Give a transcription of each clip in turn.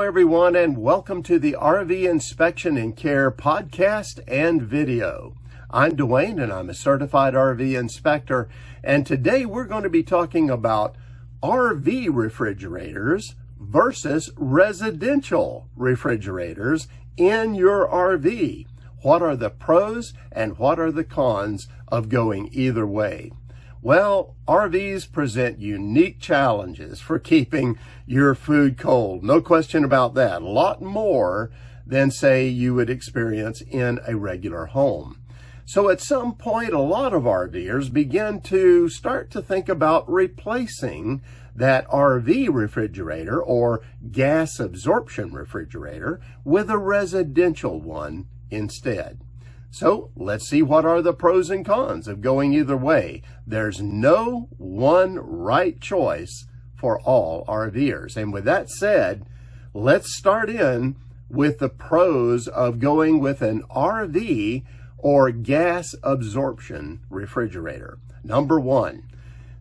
everyone, and welcome to the RV Inspection and Care podcast and video. I'm Dwayne, and I'm a certified RV inspector, and today we're going to be talking about RV refrigerators versus residential refrigerators in your RV. What are the pros and what are the cons of going either way? Well, RVs present unique challenges for keeping your food cold. No question about that. A lot more than, say, you would experience in a regular home. So at some point, a lot of RVers begin to start to think about replacing that RV refrigerator or gas absorption refrigerator with a residential one instead. So let's see what are the pros and cons of going either way. There's no one right choice for all RVers. And with that said, let's start in with the pros of going with an RV or gas absorption refrigerator. Number one,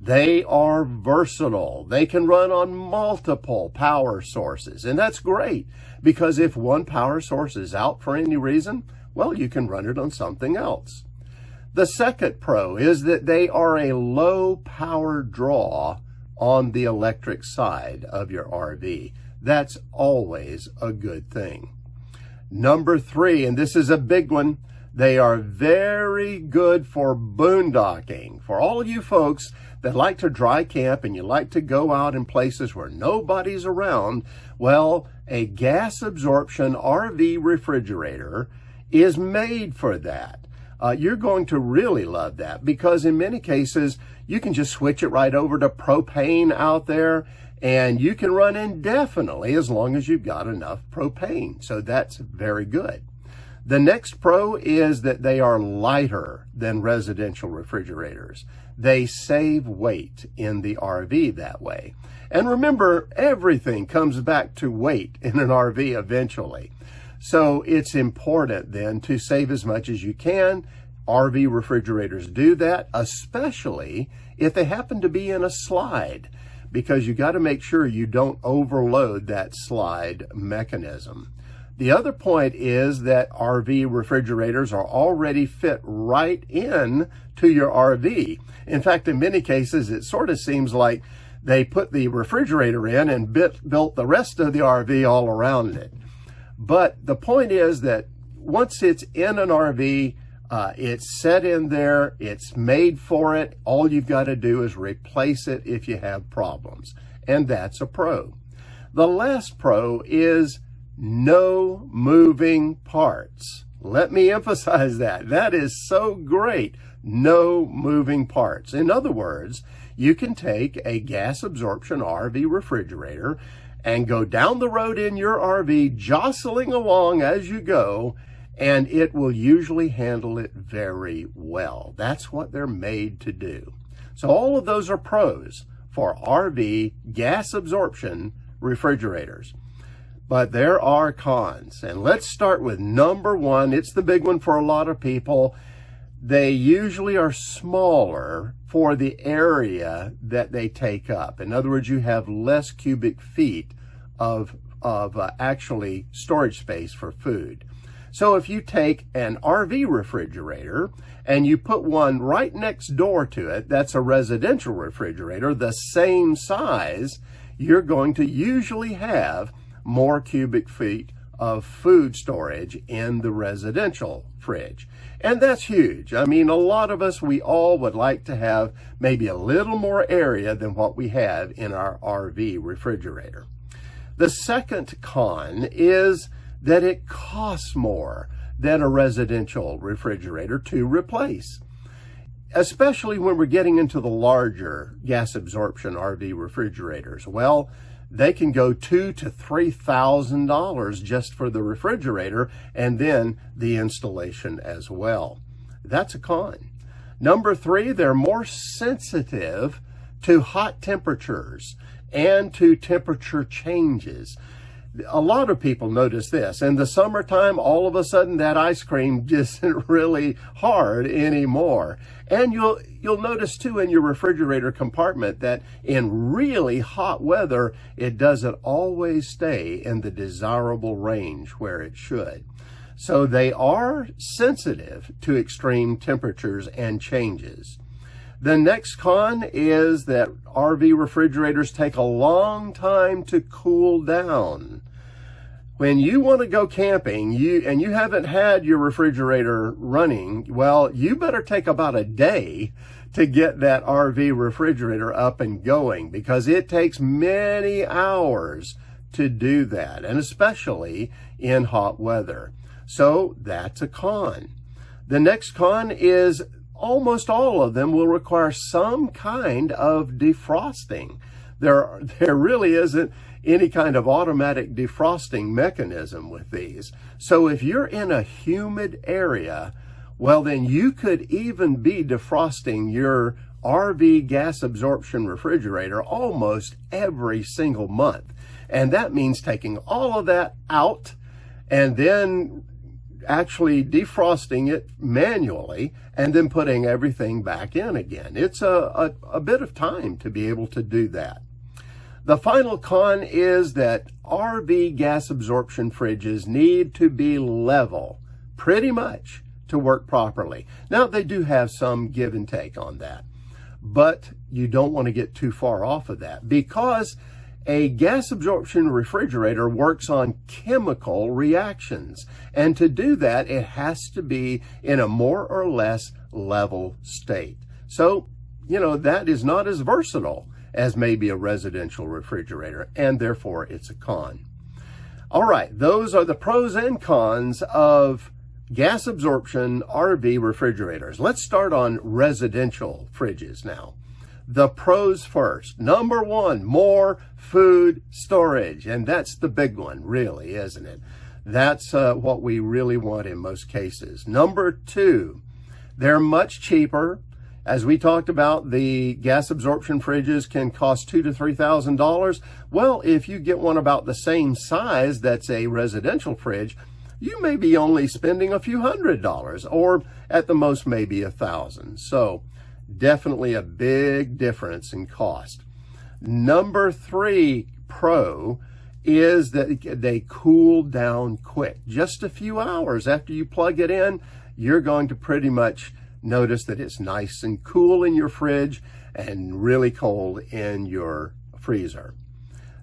they are versatile. They can run on multiple power sources. And that's great because if one power source is out for any reason, well, you can run it on something else. The second pro is that they are a low power draw on the electric side of your RV. That's always a good thing. Number three, and this is a big one, they are very good for boondocking. For all of you folks that like to dry camp and you like to go out in places where nobody's around, well, a gas absorption RV refrigerator is made for that. You're going to really love that because in many cases, you can just switch it right over to propane out there and you can run indefinitely as long as you've got enough propane. So that's very good. The next pro is that they are lighter than residential refrigerators. They save weight in the RV that way. And remember, everything comes back to weight in an RV eventually. So it's important then to save as much as you can. RV refrigerators do that, especially if they happen to be in a slide, because you got to make sure you don't overload that slide mechanism. The other point is that RV refrigerators are already fit right in to your RV. In fact, in many cases, it sort of seems like they put the refrigerator in and built the rest of the RV all around it. But the point is that once it's in an RV, it's set in there, it's made for it. All you've got to do is replace it if you have problems. And that's a pro. The last pro is no moving parts. Let me emphasize that. That is so great. No moving parts. In other words, you can take a gas absorption RV refrigerator and go down the road in your RV, jostling along as you go, and it will usually handle it very well. That's what they're made to do. So all of those are pros for RV gas absorption refrigerators. But there are cons, and let's start with number one. It's the big one for a lot of people. They usually are smaller for the area that they take up. In other words, you have less cubic feet of actually storage space for food. So if you take an RV refrigerator and you put one right next door to it, that's a residential refrigerator, the same size, you're going to usually have more cubic feet of food storage in the residential fridge. And that's huge. I mean, a lot of us, we all would like to have maybe a little more area than what we have in our RV refrigerator. The second con is that it costs more than a residential refrigerator to replace, especially when we're getting into the larger gas absorption RV refrigerators. Well, they can go $2,000 to $3,000 just for the refrigerator and then the installation as well. That's a con. Number three, they're more sensitive to hot temperatures and to temperature changes. a lot of people notice this. In the summertime, all of a sudden that ice cream just isn't really hard anymore. And you'll notice too in your refrigerator compartment that in really hot weather, it doesn't always stay in the desirable range where it should. So they are sensitive to extreme temperatures and changes. The next con is that RV refrigerators take a long time to cool down. When you want to go camping and you haven't had your refrigerator running, well, you better take about a day to get that RV refrigerator up and going, because it takes many hours to do that, and especially in hot weather. So that's a con. The next con is almost all of them will require some kind of defrosting. There really isn't any kind of automatic defrosting mechanism with these. So if you're in a humid area, well, then you could even be defrosting your RV gas absorption refrigerator almost every single month. And that means taking all of that out and then actually defrosting it manually and then putting everything back in again. It's a bit of time to be able to do that. The final con is that RV gas absorption fridges need to be level pretty much to work properly. Now, they do have some give and take on that, but you don't want to get too far off of that, because a gas absorption refrigerator works on chemical reactions. And to do that, it has to be in a more or less level state. So, that is not as versatile as maybe a residential refrigerator, and therefore it's a con. All right, those are the pros and cons of gas absorption RV refrigerators. Let's start on residential fridges now. The pros first. Number one, more food storage. And that's the big one, really, isn't it? That's what we really want in most cases. Number two, they're much cheaper. As we talked about, the gas absorption fridges can cost $2,000 to $3,000. Well, if you get one about the same size that's a residential fridge, you may be only spending a few $100s, or at the most maybe $1,000. So definitely a big difference in cost. Number three pro is that they cool down quick. Just a few hours after you plug it in, you're going to pretty much notice that it's nice and cool in your fridge and really cold in your freezer.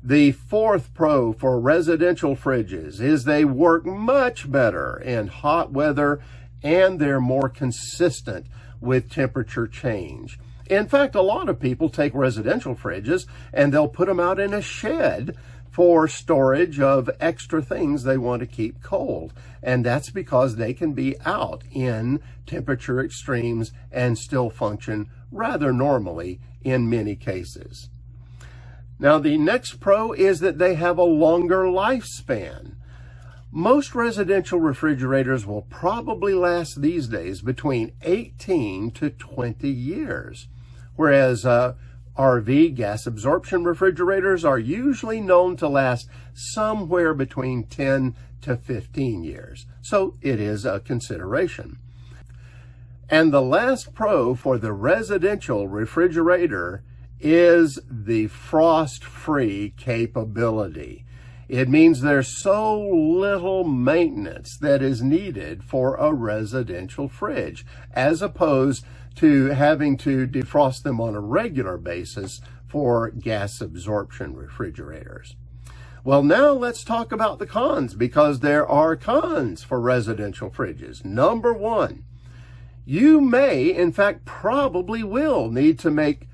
The fourth pro for residential fridges is they work much better in hot weather, and they're more consistent with temperature change. In fact, a lot of people take residential fridges and they'll put them out in a shed for storage of extra things they want to keep cold. And that's because they can be out in temperature extremes and still function rather normally in many cases. Now, the next pro is that they have a longer lifespan. Most residential refrigerators will probably last these days between 18 to 20 years, whereas RV gas absorption refrigerators are usually known to last somewhere between 10 to 15 years. So it is a consideration. And the last pro for the residential refrigerator is the frost-free capability. It means there's so little maintenance that is needed for a residential fridge, as opposed to having to defrost them on a regular basis for gas absorption refrigerators. Well, now let's talk about the cons, because there are cons for residential fridges. Number one, you may, in fact, probably will need to make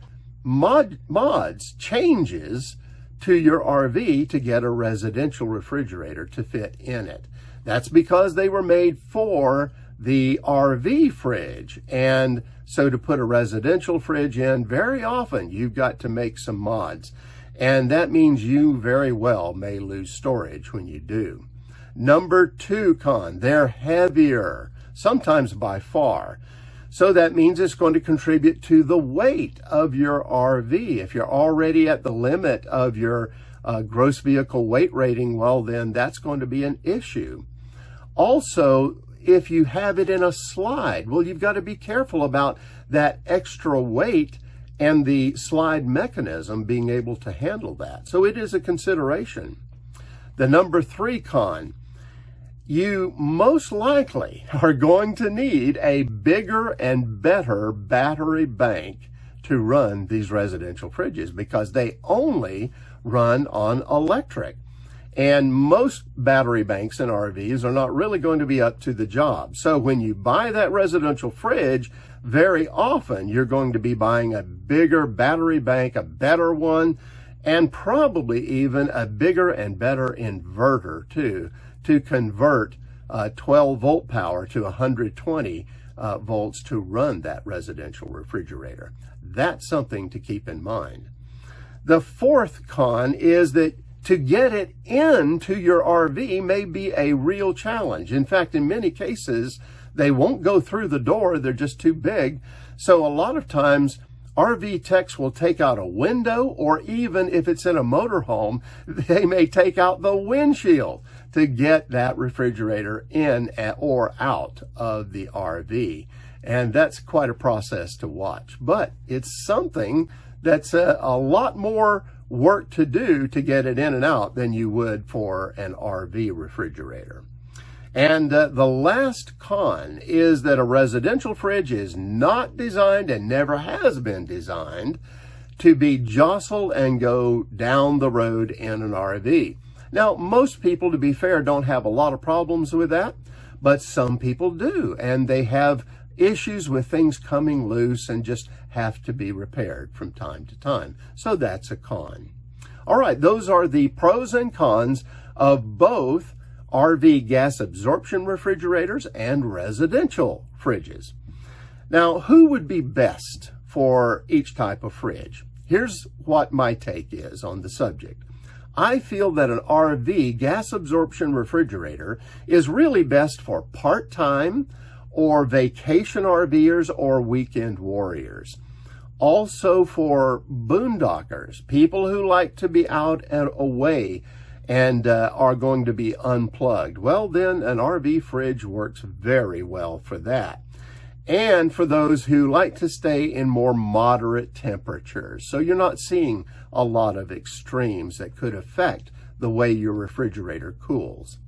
changes to your RV to get a residential refrigerator to fit in it. That's because they were made for the RV fridge. And so to put a residential fridge in, very often you've got to make some mods. And that means you very well may lose storage when you do. Number two con, they're heavier, sometimes by far. So that means it's going to contribute to the weight of your RV. If you're already at the limit of your gross vehicle weight rating, well, then that's going to be an issue. Also, if you have it in a slide, well, you've got to be careful about that extra weight and the slide mechanism being able to handle that. So it is a consideration. The number 3 con, you most likely are going to need a bigger and better battery bank to run these residential fridges because they only run on electric. And most battery banks in RVs are not really going to be up to the job. So when you buy that residential fridge, very often you're going to be buying a bigger battery bank, a better one, and probably even a bigger and better inverter too, to convert 12 volt power to 120 volts to run that residential refrigerator. That's something to keep in mind. The 4th con is that to get it into your RV may be a real challenge. In fact, in many cases, they won't go through the door. They're just too big. So a lot of times, RV techs will take out a window, or even if it's in a motorhome, they may take out the windshield to get that refrigerator in or out of the RV. And that's quite a process to watch. But it's something that's a lot more work to do to get it in and out than you would for an RV refrigerator. And the last con is that a residential fridge is not designed and never has been designed to be jostled and go down the road in an RV. Now, most people, to be fair, don't have a lot of problems with that, but some people do, and they have issues with things coming loose and just have to be repaired from time to time. So that's a con. All right, those are the pros and cons of both RV gas absorption refrigerators and residential fridges. Now, who would be best for each type of fridge? Here's what my take is on the subject. I feel that an RV gas absorption refrigerator is really best for part-time or vacation RVers or weekend warriors. Also for boondockers, people who like to be out and away and are going to be unplugged. Well, then an RV fridge works very well for that. And for those who like to stay in more moderate temperatures. So you're not seeing a lot of extremes that could affect the way your refrigerator cools.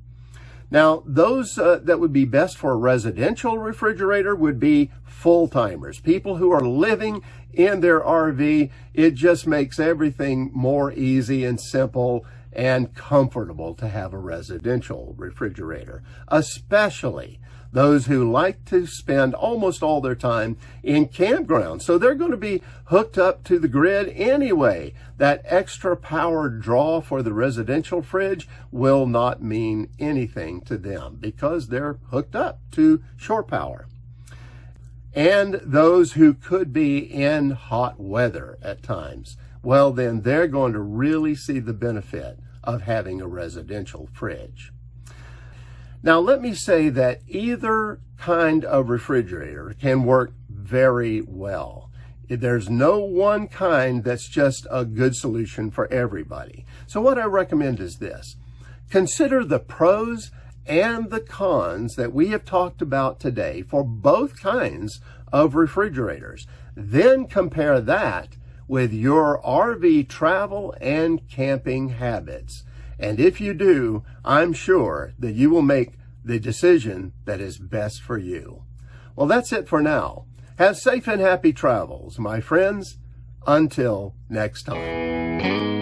Now, those that would be best for a residential refrigerator would be full-timers, people who are living in their RV. It just makes everything more easy and simple and comfortable to have a residential refrigerator, especially those who like to spend almost all their time in campgrounds. So they're going to be hooked up to the grid anyway. That extra power draw for the residential fridge will not mean anything to them because they're hooked up to shore power. And those who could be in hot weather at times, well, then they're going to really see the benefit of having a residential fridge. Now, let me say that either kind of refrigerator can work very well. There's no one kind that's just a good solution for everybody. So what I recommend is this. Consider the pros and the cons that we have talked about today for both kinds of refrigerators. Then compare that with your RV travel and camping habits. And if you do, I'm sure that you will make the decision that is best for you. Well, that's it for now. Have safe and happy travels, my friends. Until next time.